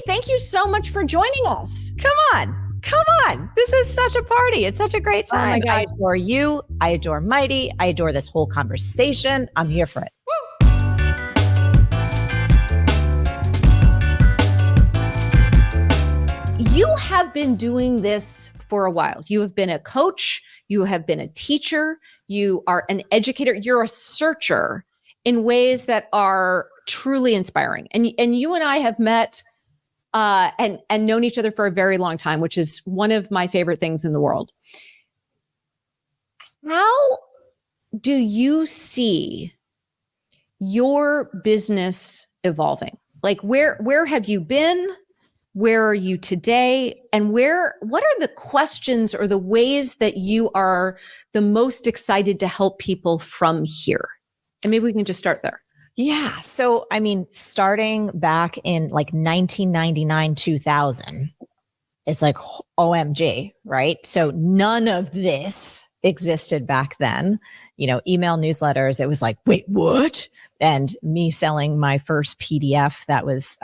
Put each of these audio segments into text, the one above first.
thank you so much for joining us. Come on. This is such a party. It's such a great time. Oh my God. I adore you. I adore Mighty. I adore this whole conversation. I'm here for it. You have been doing this for a while. You have been a coach. You have been a teacher. You are an educator. You're a searcher in ways that are truly inspiring. And you and I have met and known each other for a very long time, which is one of my favorite things in the world. How do you see your business evolving? Like where have you been? Where are you today? And what are the questions or the ways that you are the most excited to help people from here? And maybe we can just start there. Yeah. So, I mean, starting back in like 1999, 2000, it's like, OMG, right? So none of this existed back then. You know, email newsletters, it was like, wait, what? And me selling my first PDF that was,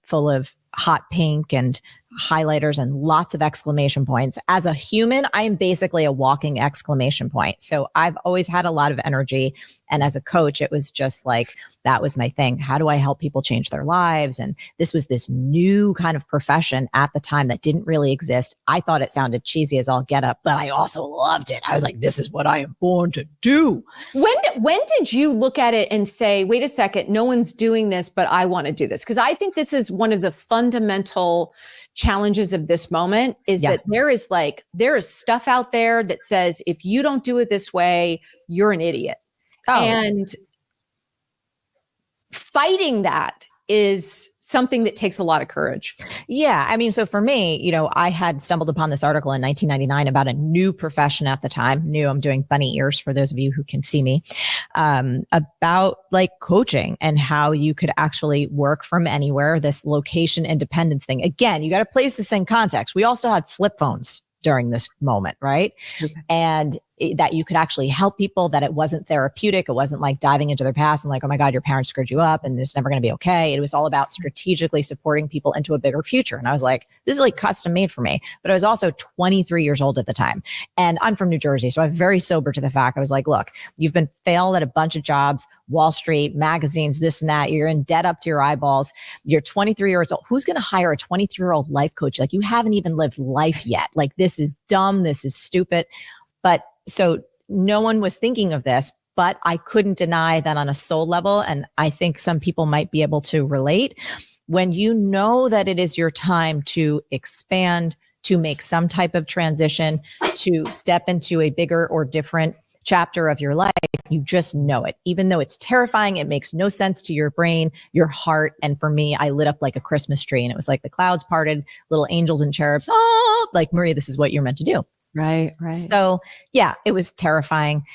full of hot pink and highlighters and lots of exclamation points. As a human, I am basically a walking exclamation point. So I've always had a lot of energy. And as a coach, it was just like, that was my thing. How do I help people change their lives? And this was this new kind of profession at the time that didn't really exist. I thought it sounded cheesy as all get up, but I also loved it. I was like, this is what I am born to do. When did you look at it and say, wait a second, no one's doing this, but I want to do this? Because I think this is one of the fundamental challenges of this moment is that there is stuff out there that says, if you don't do it this way, you're an idiot. Oh. And fighting that is something that takes a lot of courage. Yeah. I mean, so for me, I had stumbled upon this article in 1999 about a new profession at the time. I'm doing bunny ears for those of you who can see me, about like coaching and how you could actually work from anywhere, this location independence thing. Again, you got to place this in context. We also had flip phones during this moment, right? Okay. And that you could actually help people, that it wasn't therapeutic. It wasn't like diving into their past and like, oh my God, your parents screwed you up and it's never going to be okay. It was all about strategically supporting people into a bigger future. And I was like, this is like custom made for me. But I was also 23 years old at the time. And I'm from New Jersey. So I'm very sober to the fact. I was like, look, you've been failed at a bunch of jobs, Wall Street, magazines, this and that. You're in debt up to your eyeballs. You're 23 years old. Who's going to hire a 23-year-old life coach? Like, you haven't even lived life yet. Like, this is dumb. This is stupid. But so no one was thinking of this, but I couldn't deny that on a soul level. And I think some people might be able to relate. When you know that it is your time to expand, to make some type of transition, to step into a bigger or different chapter of your life, you just know it. Even though it's terrifying, it makes no sense to your brain, your heart. And for me, I lit up like a Christmas tree and it was like the clouds parted, little angels and cherubs. Oh, like, Maria, this is what you're meant to do. Right. So yeah, it was terrifying.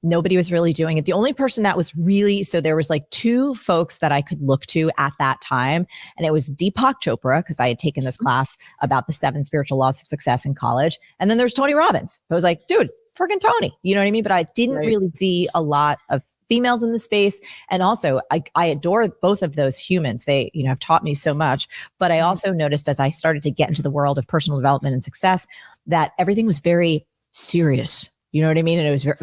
Nobody was really doing it. The only person that was really, so there was like two folks that I could look to at that time. And it was Deepak Chopra, because I had taken this class about the 7 spiritual laws of success in college. And then there's Tony Robbins. I was like, dude, friggin' Tony, you know what I mean? But I didn't really see a lot of females in the space. And also I adore both of those humans. They, have taught me so much, but I also noticed as I started to get into the world of personal development and success, that everything was very serious. You know what I mean? And it was very,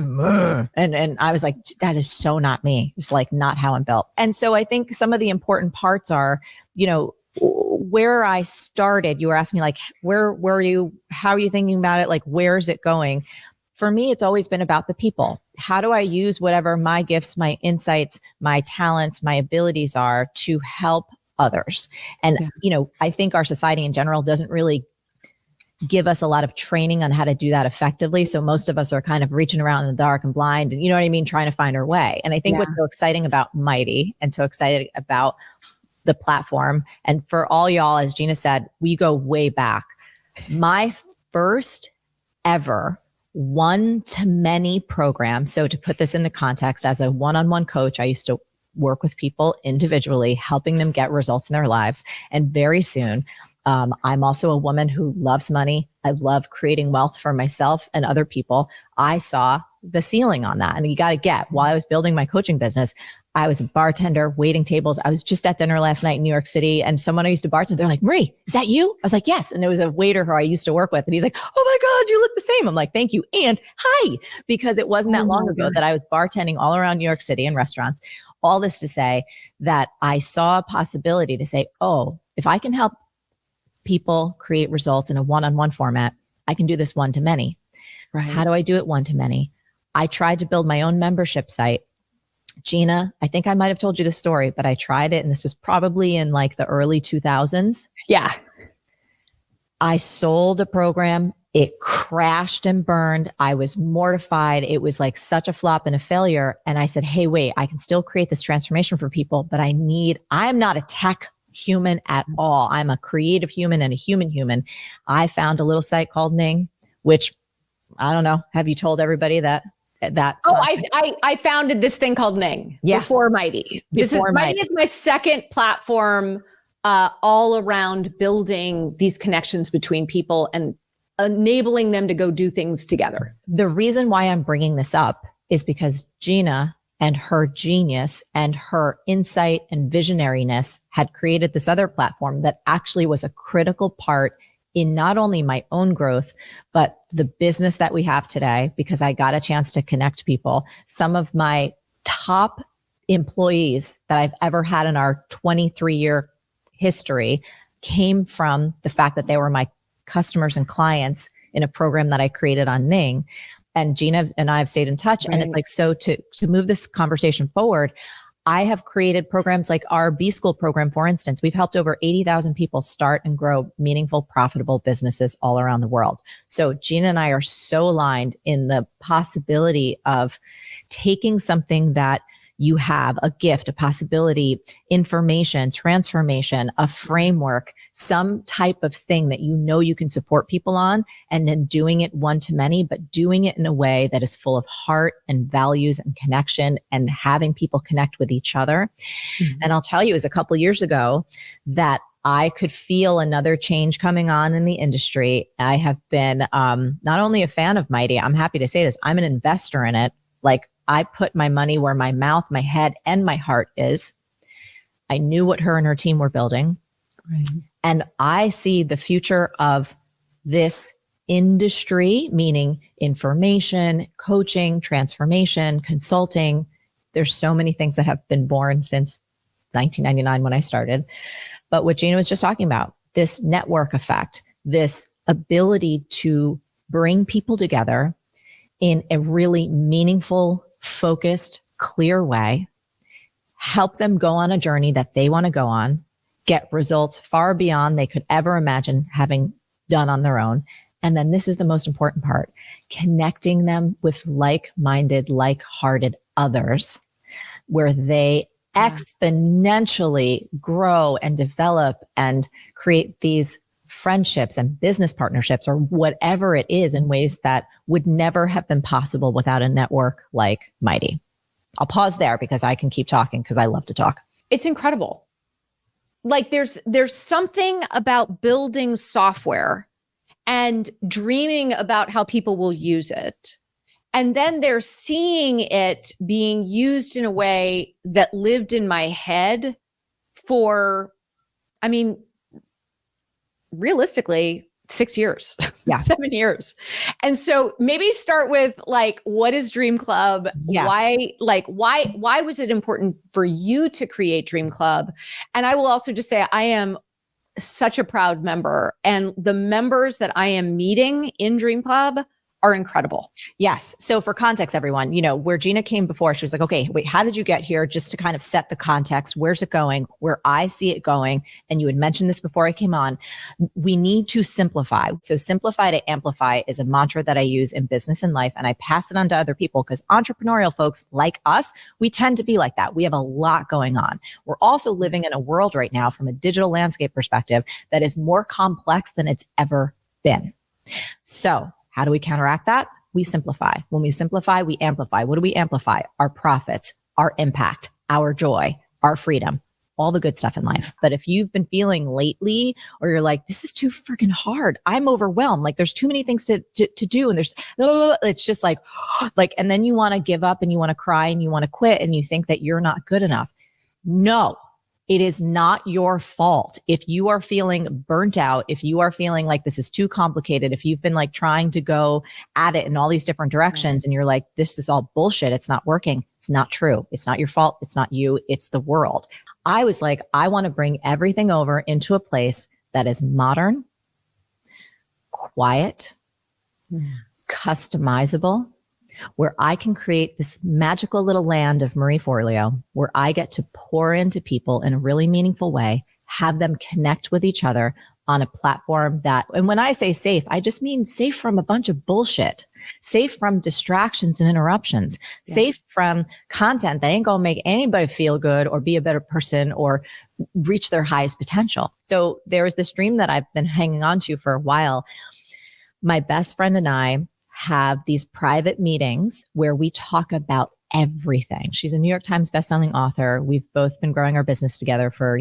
and I was like, that is so not me. It's like not how I'm built. And so I think some of the important parts are, where I started. You were asking me like, where were you? How are you thinking about it? Like, where is it going? For me, it's always been about the people. How do I use whatever my gifts, my insights, my talents, my abilities are to help others? And, I think our society in general doesn't really give us a lot of training on how to do that effectively. So most of us are kind of reaching around in the dark and blind and, you know what I mean, trying to find our way. And I think what's so exciting about Mighty and so excited about the platform, and for all y'all, as Gina said, we go way back. My first ever one-to-many program. So to put this into context, as a one-on-one coach, I used to work with people individually, helping them get results in their lives. And very soon, I'm also a woman who loves money. I love creating wealth for myself and other people. I saw the ceiling on that. And you got to get, while I was building my coaching business, I was a bartender waiting tables. I was just at dinner last night in New York City, and someone I used to bartend, they're like, Marie, is that you? I was like, yes. And it was a waiter who I used to work with. And he's like, oh my God, you look the same. I'm like, thank you. And hi, because it wasn't that long ago that I was bartending all around New York City in restaurants. All this to say that I saw a possibility to say, oh, if I can help people create results in a one-on-one format, I can do this one to many. Right. How do I do it one to many? I tried to build my own membership site. Gina, I think I might have told you the story, but I tried it. And this was probably in like the early 2000s. Yeah. I sold a program. It crashed and burned. I was mortified. It was like such a flop and a failure. And I said, hey, wait, I can still create this transformation for people, but I'm not a tech human at all. I'm a creative human and a human. I found a little site called Ning, which I don't know. Have you told everybody that? I founded this thing called Ning before Mighty. Mighty is my second platform all around building these connections between people and enabling them to go do things together. The reason why I'm bringing this up is because Gina and her genius and her insight and visionariness had created this other platform that actually was a critical part in not only my own growth, but the business that we have today, because I got a chance to connect people. Some of my top employees that I've ever had in our 23-year history came from the fact that they were my customers and clients in a program that I created on Ning. And Gina and I have stayed in touch. Right. And it's like, so to move this conversation forward, I have created programs like our B School program, for instance. We've helped over 80,000 people start and grow meaningful, profitable businesses all around the world. So Gina and I are so aligned in the possibility of taking something that you have, a gift, a possibility, information, transformation, a framework, some type of thing that you know you can support people on, and then doing it one to many, but doing it in a way that is full of heart and values and connection and having people connect with each other. Mm-hmm. And I'll tell you, it was a couple of years ago that I could feel another change coming on in the industry. I have been not only a fan of Mighty, I'm happy to say this, I'm an investor in it. Like, I put my money where my mouth, my head, and my heart is. I knew what her and her team were building. Right. And I see the future of this industry, meaning information, coaching, transformation, consulting. There's so many things that have been born since 1999 when I started. But what Gina was just talking about, this network effect, this ability to bring people together in a really meaningful, focused, clear way, help them go on a journey that they want to go on, get results far beyond they could ever imagine having done on their own. And then this is the most important part, connecting them with like-minded, like-hearted others where they exponentially grow and develop and create these friendships and business partnerships or whatever it is in ways that would never have been possible without a network like Mighty. I'll pause there because I can keep talking because I love to talk. It's incredible. Like there's something about building software and dreaming about how people will use it. And then they're seeing it being used in a way that lived in my head for, realistically, 6 years, 7 years. And so maybe start with like, what is Dream Club? Yes. Why was it important for you to create Dream Club? And I will also just say, I am such a proud member, and the members that I am meeting in Dream Club are incredible. Yes. So for context, everyone, where Gina came before, she was like, okay, wait, how did you get here? Just to kind of set the context. Where's it going? Where I see it going. And you had mentioned this before I came on. We need to simplify. So simplify to amplify is a mantra that I use in business and life. And I pass it on to other people because entrepreneurial folks like us, we tend to be like that. We have a lot going on. We're also living in a world right now from a digital landscape perspective that is more complex than it's ever been. So how do we counteract that? We simplify. When we simplify, we amplify. What do we amplify? Our profits, our impact, our joy, our freedom. all the good stuff in life. But if you've been feeling lately, or you're like, this is too freaking hard, I'm overwhelmed, like there's too many things to do, and there's, it's just like, and then you want to give up and you want to cry and you want to quit and you think that you're not good enough. No, it is not your fault. If you are feeling burnt out, if you are feeling like this is too complicated, if you've been like trying to go at it in all these different directions and you're like, this is all bullshit, it's not working. It's not true. It's not your fault. It's not you. It's the world. I was like, I want to bring everything over into a place that is modern, quiet, customizable, where I can create this magical little land of Marie Forleo, where I get to pour into people in a really meaningful way, have them connect with each other on a platform that, and when I say safe, I just mean safe from a bunch of bullshit, safe from distractions and interruptions, safe from content that ain't gonna make anybody feel good or be a better person or reach their highest potential. So there was this dream that I've been hanging on to for a while. My best friend and I have these private meetings where we talk about everything. She's a New York Times bestselling author. We've both been growing our business together for,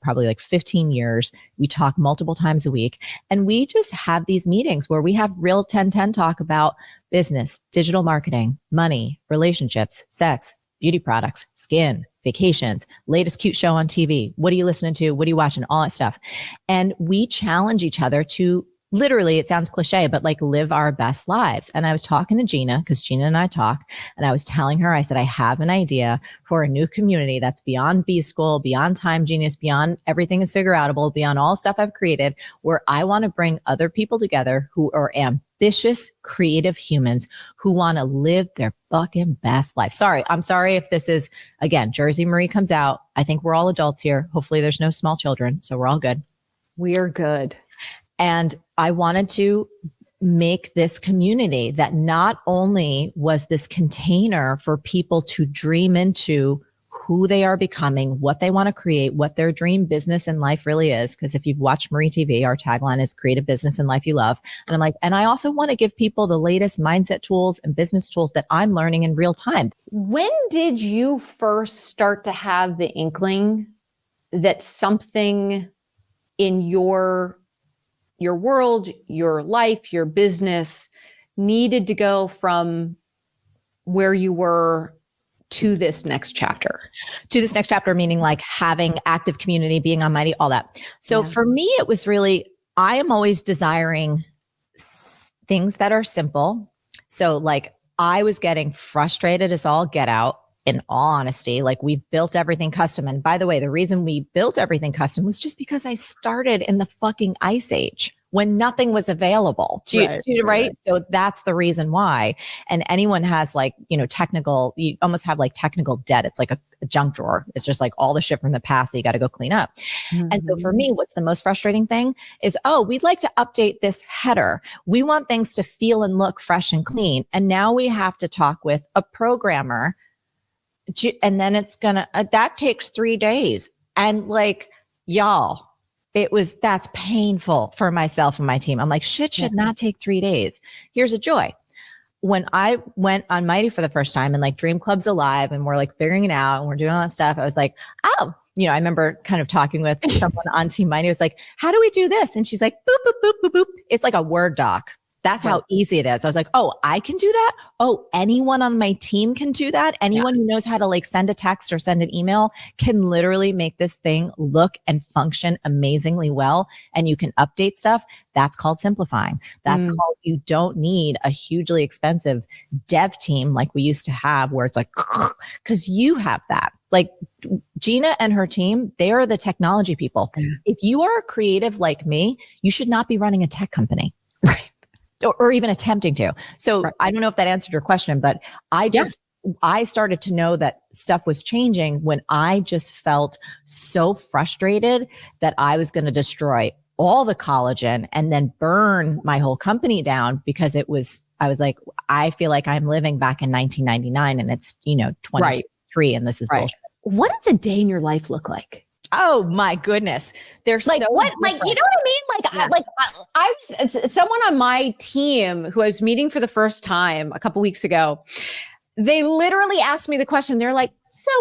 probably like 15 years. We talk multiple times a week, and we just have these meetings where we have real 10-10 talk about business, digital marketing, money, relationships, sex, beauty products, skin, vacations, latest cute show on TV. What are you listening to? What are you watching? All that stuff. And we challenge each other to literally, it sounds cliche, but like live our best lives. And I was talking to Gina, because Gina and I talk, and I was telling her, I said, I have an idea for a new community that's beyond B School, beyond Time Genius, beyond everything is Figureoutable, beyond all stuff I've created, where I want to bring other people together who are ambitious, creative humans who want to live their fucking best life. I'm sorry if this is, again, Jersey Marie comes out. I think we're all adults here. Hopefully there's no small children, so we're all good. We're good. And I wanted to make this community that not only was this container for people to dream into who they are becoming, what they want to create, what their dream business and life really is. Because if you've watched Marie TV, our tagline is create a business and life you love. And I'm like, and I also want to give people the latest mindset tools and business tools that I'm learning in real time. When did you first start to have the inkling that something in your world, your life, your business needed to go from where you were to this next chapter? To this next chapter, meaning like having active community, being on Mighty, all that. So for me, it was really, I am always desiring things that are simple. So like I was getting frustrated as all get out. In all honesty, like we built everything custom. And by the way, the reason we built everything custom was just because I started in the fucking ice age when nothing was available right? So that's the reason why. And anyone has like, technical, you almost have like technical debt. It's like a junk drawer. It's just like all the shit from the past that you got to go clean up. Mm-hmm. And so for me, what's the most frustrating thing is, we'd like to update this header. We want things to feel and look fresh and clean. And now we have to talk with a programmer. And then it's gonna, that takes 3 days. And like, y'all, that's painful for myself and my team. I'm like, shit should not take 3 days. Here's a joy. When I went on Mighty for the first time and like Dream Club's alive and we're like figuring it out and we're doing all that stuff, I was like, I remember kind of talking with someone on Team Mighty. It was like, how do we do this? And she's like, boop, boop, boop, boop, boop. It's like a Word doc. That's how easy it is. I was like, I can do that. Anyone on my team can do that. Anyone who knows how to like send a text or send an email can literally make this thing look and function amazingly well. And you can update stuff. That's called simplifying. That's called, you don't need a hugely expensive dev team like we used to have where it's like, because you have that. Like Gina and her team, they are the technology people. If you are a creative like me, you should not be running a tech company. Right. Or even attempting to. So I don't know if that answered your question, but I started to know that stuff was changing when I just felt so frustrated that I was going to destroy all the collagen and then burn my whole company down because I was like, I feel like I'm living back in 1999 and it's, 2023 and this is bullshit. What does a day in your life look like? Oh my goodness. There's like so what, different. like, you know what I mean? Like, I was someone on my team who I was meeting for the first time a couple weeks ago. They literally asked me the question. They're like, so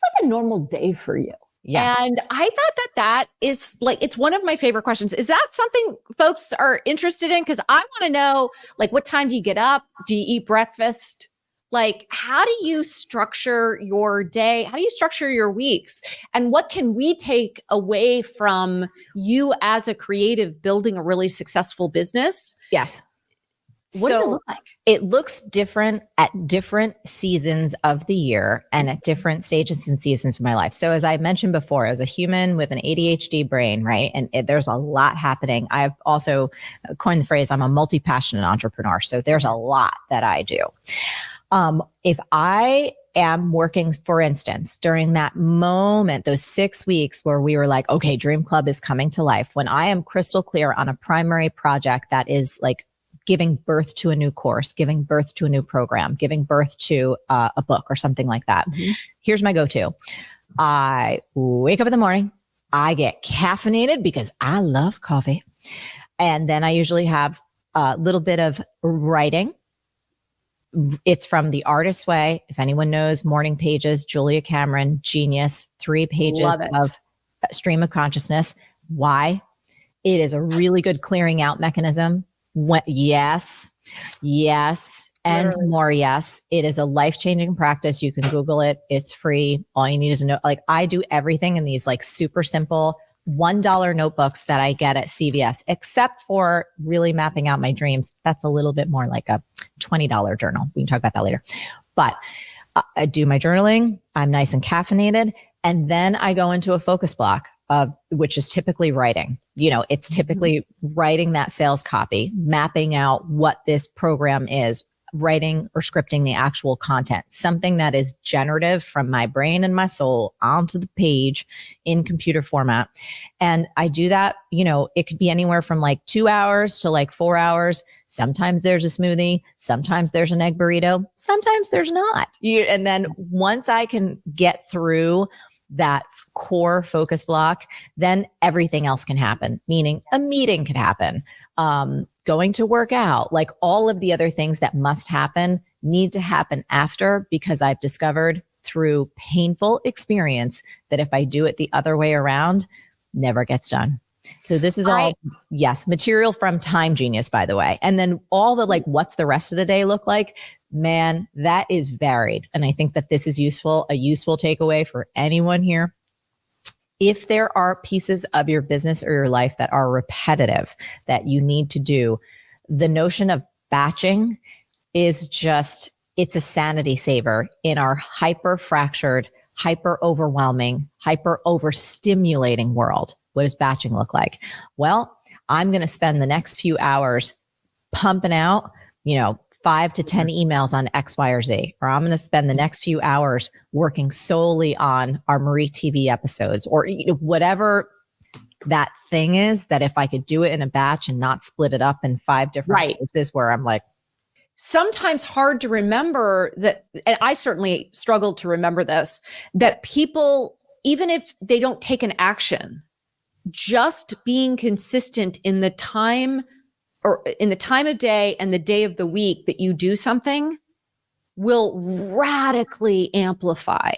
like a normal day for you. Yes. And I thought that is like, it's one of my favorite questions. Is that something folks are interested in? Because I want to know, like, what time do you get up? Do you eat breakfast? Like, how do you structure your day? How do you structure your weeks? And what can we take away from you as a creative building a really successful business? Yes. What does it look like? It looks different at different seasons of the year and at different stages and seasons of my life. So as I mentioned before, as a human with an ADHD brain, right? And there's a lot happening. I've also coined the phrase, I'm a multi-passionate entrepreneur. So there's a lot that I do. If I am working, for instance, during that moment, those 6 weeks where we were like, okay, Dream Club is coming to life, when I am crystal clear on a primary project that is like giving birth to a new course, giving birth to a new program, giving birth to a book or something like that. Mm-hmm. Here's my go-to. I wake up in the morning. I get caffeinated because I love coffee. And then I usually have a little bit of writing. It's from The Artist's Way. If anyone knows Morning Pages, Julia Cameron, genius, 3 pages of stream of consciousness. Why? It is a really good clearing out mechanism. Yes, and literally more yes. It is a life-changing practice. You can Google it. It's free. All you need is a note. Like, I do everything in these like super simple $1 notebooks that I get at CVS, except for really mapping out my dreams. That's a little bit more like a $20 journal. We can talk about that later. But I do my journaling. I'm nice and caffeinated. And then I go into a focus block, which is typically writing. You know, it's typically writing that sales copy, mapping out what this program is, writing or scripting the actual content, something that is generative from my brain and my soul onto the page in computer format. And I do that, you know, it could be anywhere from like 2 hours to like 4 hours. Sometimes there's a smoothie. Sometimes there's an egg burrito. Sometimes there's not. And then once I can get through that core focus block, then everything else can happen, meaning a meeting could happen, going to work out, like all of the other things that must happen need to happen after, because I've discovered through painful experience that if I do it the other way around, never gets done. So this is all, yes, material from Time Genius, by the way. And then all the like, what's the rest of the day look like? Man, that is varied. And I think that this is a useful takeaway for anyone here. If there are pieces of your business or your life that are repetitive that you need to do, the notion of batching is just, it's a sanity saver in our hyper fractured, hyper overwhelming, hyper overstimulating world. What does batching look like? Well, I'm going to spend the next few hours pumping out, 5 to 10 emails on X, Y, or Z, or I'm going to spend the next few hours working solely on our Marie TV episodes, or whatever that thing is, that if I could do it in a batch and not split it up in 5 different places where I'm like, sometimes hard to remember that, and I certainly struggled to remember this, that people, even if they don't take an action, just being consistent in the time or in the time of day and the day of the week that you do something will radically amplify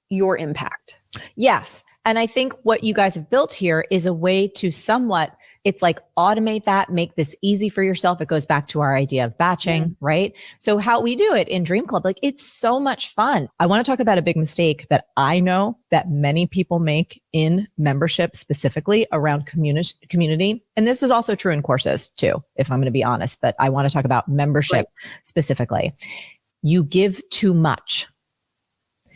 your impact. Yes. And I think what you guys have built here is a way to somewhat, it's like automate that, make this easy for yourself. It goes back to our idea of batching, right? So how we do it in Dream Club, like it's so much fun. I want to talk about a big mistake that I know that many people make in membership, specifically around community. And this is also true in courses too, if I'm going to be honest, but I want to talk about membership specifically. You give too much.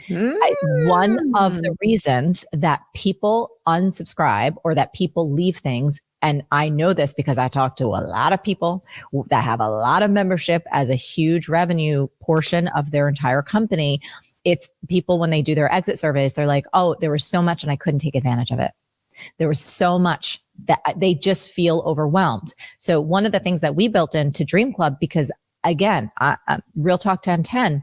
One of the reasons that people unsubscribe or that people leave things, and I know this because I talk to a lot of people that have a lot of membership as a huge revenue portion of their entire company. It's people, when they do their exit surveys, they're like, oh, there was so much and I couldn't take advantage of it. There was so much that they just feel overwhelmed. So one of the things that we built into Dream Club, because again, Real Talk 1010,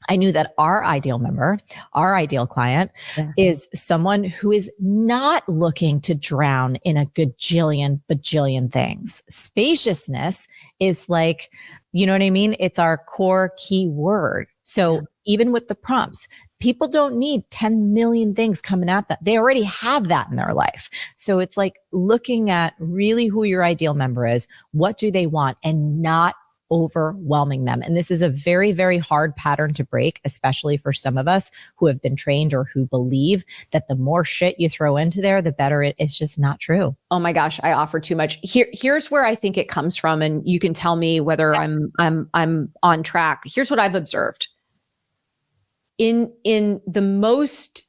I knew that our ideal member, our ideal client is someone who is not looking to drown in a bajillion things. Spaciousness is like, you know what I mean? It's our core key word. So even with the prompts, People don't need 10 million things coming at them. They already have that in their life. So it's like looking at really who your ideal member is, what do they want, and not overwhelming them. And this is a very, very hard pattern to break, especially for some of us who have been trained or who believe that the more shit you throw into there, the better it is. Just not true. Oh my gosh, I offer too much. Here's where I think it comes from, and you can tell me whether I'm on track. Here's what I've observed. In the most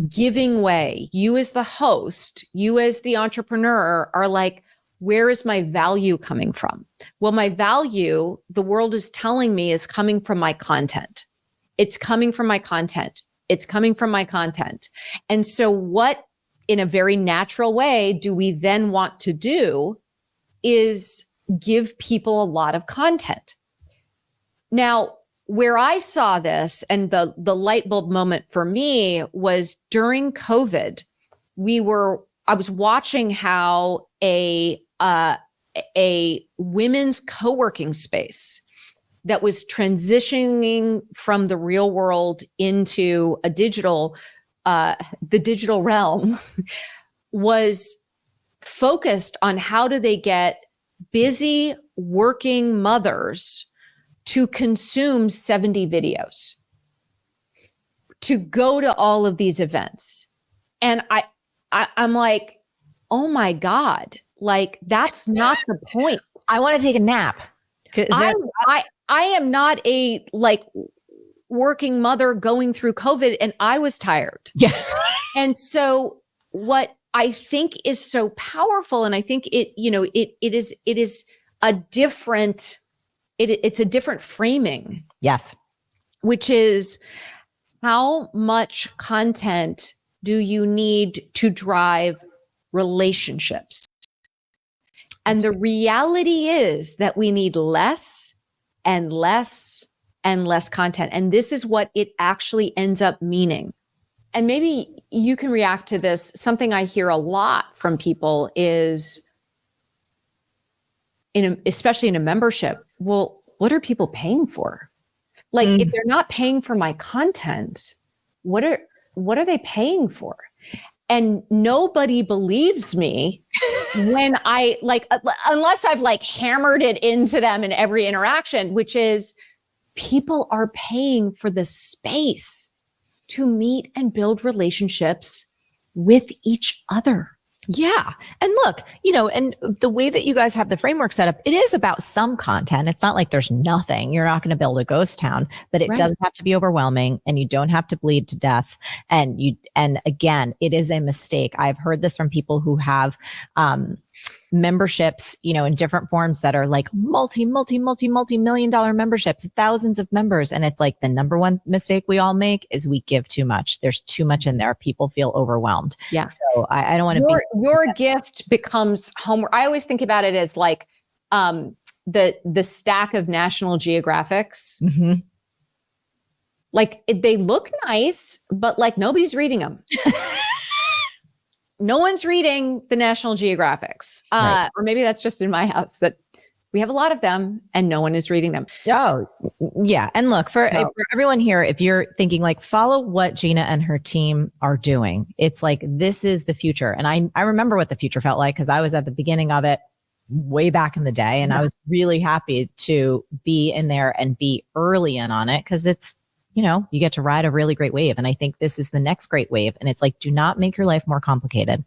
giving way, you as the host, you as the entrepreneur are like, where is my value coming from? Well, my value, the world is telling me, is coming from my content. It's coming from my content. It's coming from my content. And so what, in a very natural way, do we then want to do is give people a lot of content. Now, where I saw this, and the light bulb moment for me, was during COVID. I was watching how a women's co-working space that was transitioning from the real world into the digital realm was focused on how do they get busy working mothers to consume 70 videos, to go to all of these events. And I'm like, oh my God, like that's not the point. I want to take a nap. I am not a like working mother going through COVID, and I was tired. Yeah. And so what I think is so powerful, and I think it is a different, it's a different framing. Yes. Which is, how much content do you need to drive relationships? And the reality is that we need less and less and less content. And this is what it actually ends up meaning. And maybe you can react to this. Something I hear a lot from people is, especially in a membership, well, what are people paying for? Like, if they're not paying for my content, what are they paying for? And nobody believes me when I unless I've like hammered it into them in every interaction, which is, people are paying for the space to meet and build relationships with each other. Yeah. And look, and the way that you guys have the framework set up, it is about some content. It's not like there's nothing. You're not going to build a ghost town, but it doesn't have to be overwhelming, and you don't have to bleed to death. And again, it is a mistake. I've heard this from people who have, memberships, in different forms that are like multi-million dollar memberships, thousands of members. And it's like the number one mistake we all make is we give too much. There's too much in there. People feel overwhelmed. Yeah. So I don't want to your gift becomes homework. I always think about it as like, the stack of National Geographics. Mm-hmm. Like, they look nice, but like nobody's reading them. No one's reading the National Geographics. Right. Or maybe that's just in my house, that we have a lot of them and no one is reading them. Oh, yeah. And look, for everyone here, if you're thinking like, follow what Gina and her team are doing, it's like, this is the future. And I remember what the future felt like, because I was at the beginning of it way back in the day. And I was really happy to be in there and be early in on it, because it's, you get to ride a really great wave. And I think this is the next great wave. And it's like, do not make your life more complicated.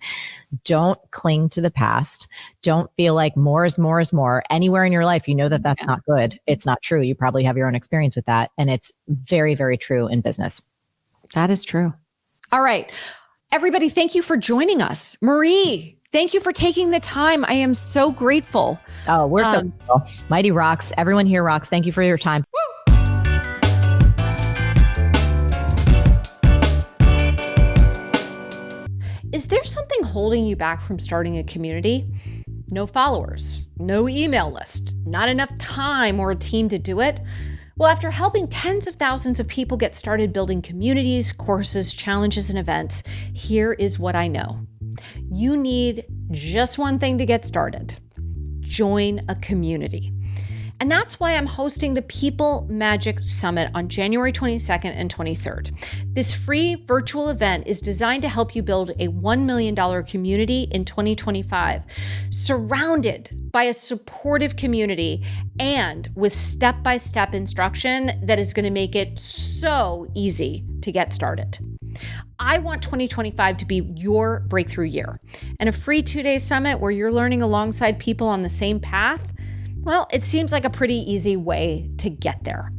Don't cling to the past. Don't feel like more is more is more. Anywhere in your life, that that's not good. It's not true. You probably have your own experience with that. And it's very, very true in business. That is true. All right. Everybody, thank you for joining us. Marie, thank you for taking the time. I am so grateful. Oh, we're so grateful. Mighty rocks. Everyone here rocks. Thank you for your time. Is there something holding you back from starting a community? No followers, no email list, not enough time or a team to do it? Well, after helping tens of thousands of people get started building communities, courses, challenges, and events, here is what I know. You need just one thing to get started. Join a community. And that's why I'm hosting the People Magic Summit on January 22nd and 23rd. This free virtual event is designed to help you build a $1 million community in 2025, surrounded by a supportive community and with step-by-step instruction that is going to make it so easy to get started. I want 2025 to be your breakthrough year, and a free 2-day summit where you're learning alongside people on the same path. Well, it seems like a pretty easy way to get there.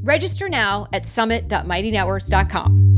Register now at summit.mightynetworks.com.